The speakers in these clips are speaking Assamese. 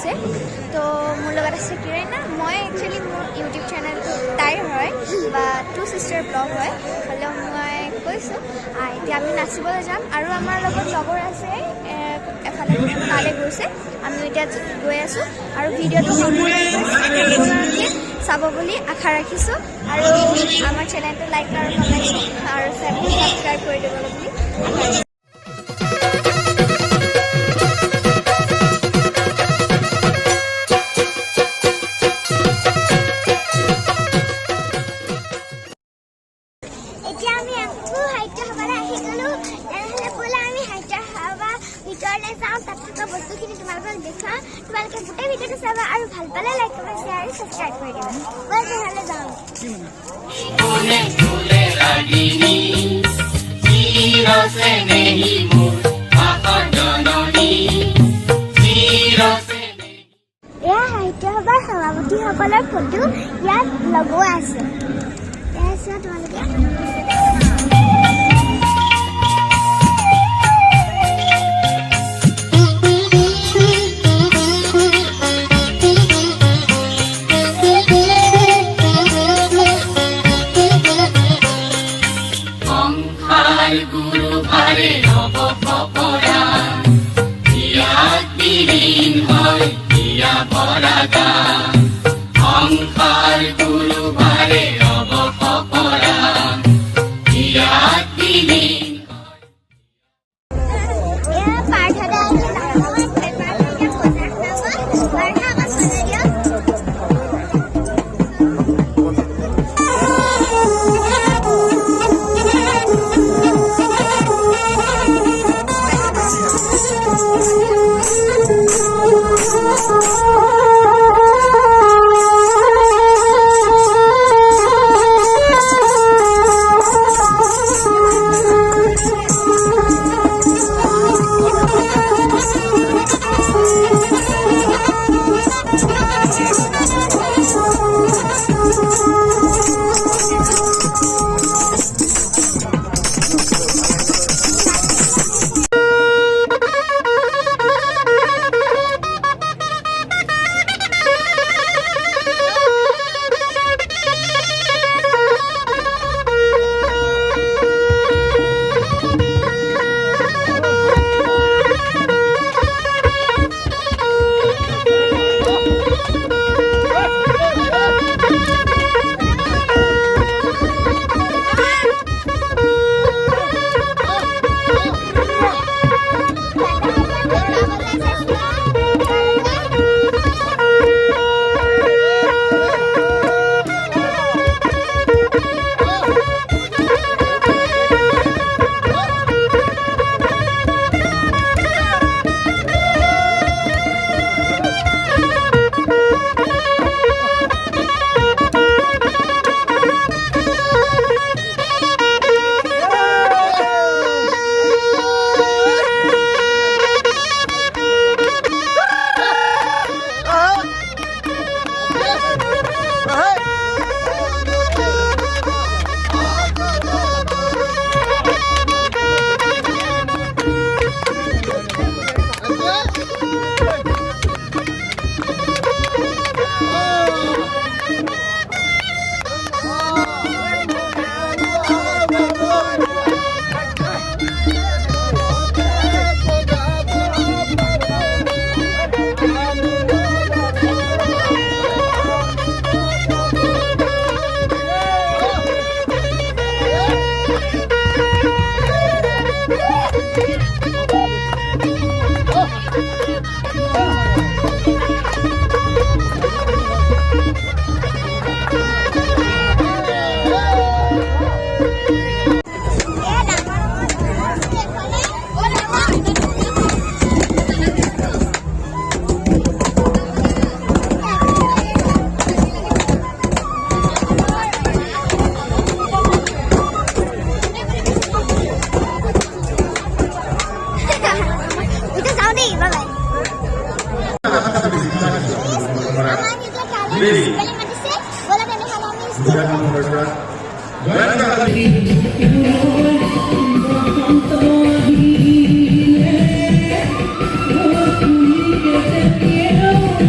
গৈছে তো মোৰ লগত আছে কিৰণা মই একচুৱেলি মোৰ ইউটিউব চেনেলটো তাইৰ হয় বা টু চিষ্টাৰ ব্লগ হয় হ'লেও মই কৈছোঁ এতিয়া আমি নাচিবলৈ যাম আৰু আমাৰ লগত লগৰ আছে এফালে তালৈ গৈছে আমি এতিয়া গৈ আছোঁ আৰু ভিডিঅ'টো সম্পূৰ্ণকৈ চাব বুলি আশা ৰাখিছোঁ আৰু আমাৰ চেনেলটো লাইক আৰু কমেণ্ট আৰু ছাবস্ক্ৰাইব কৰি দিবলৈ বুলি আশা ৰাখিছোঁ বস্তুখিনি তোমালোকক দেখুৱাম তোমালোকে গোটেই ভিডিঅ'টো চাবা আৰু ভাল পালে লাইক কমেণ্ট শ্বেয়াৰ আৰু ছাবস্ক্ৰাইব কৰি দিবা ব'ল তেনেহ'লে যাওঁ এয়া সাহিত্য সভাৰ সভাপতিসকলৰ ফটো ইয়াত লগোৱা আছে তোমালোকে Guru Hare Hobo Popora Iyat Birin Hoy Iya Boraga Angkar Guru Hare Hobo Popora Iyat Birin Quiero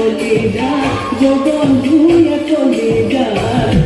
চলে যায় যখন ভুইয়া চলে যায়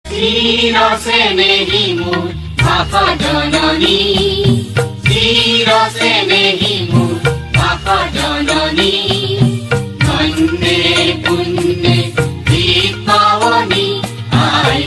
চিৰসে নেহি মোৰ ভাষা জননী, চিৰসে নেহি মোৰ ভাষা জননী, ধন্যে পুণ্যে দীপাৱনী আই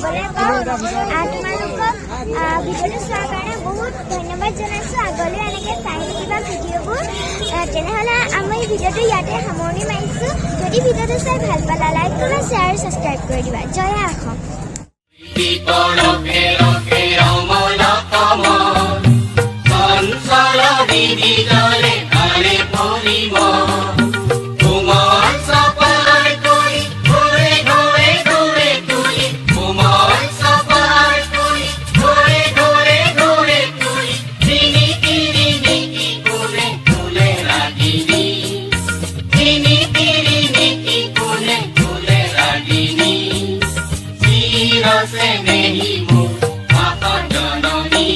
চাবলৈ পাওঁ তোমালোকক ভিডিঅ'টো চোৱাৰ কাৰণে বহুত ধন্যবাদ জনাইছোঁ আগলৈ এনেকৈ চাই থাকিবা ভিডিঅ'বোৰ তেনেহ'লে আমি ভিডিঅ'টো ইয়াতে সামৰণি মাৰিছোঁ যদি ভিডিঅ'টো চাই ভাল পালা লাইক কৰিবা শ্বেয়াৰ আৰু ছাবস্ক্ৰাইব কৰি দিবা জয় আই অসম বিপৰকে ৰকে অমল কমল চঞ্চল বিদিতলে আৰে পৰিব কোমল চপাৰ কৰি ঘূৰে ঘূৰে ঘূৰে তুলি কোমল চপাৰ কৰি ঘূৰে ঘূৰে ঘূৰে তুলি তিনি তিনি নিকি কোনে তোলে ৰাগিনী তিনি তিনি নিকি কোনে তোলে ৰাগিনী চিৰসে নেহি মোৰ ভাষা জননী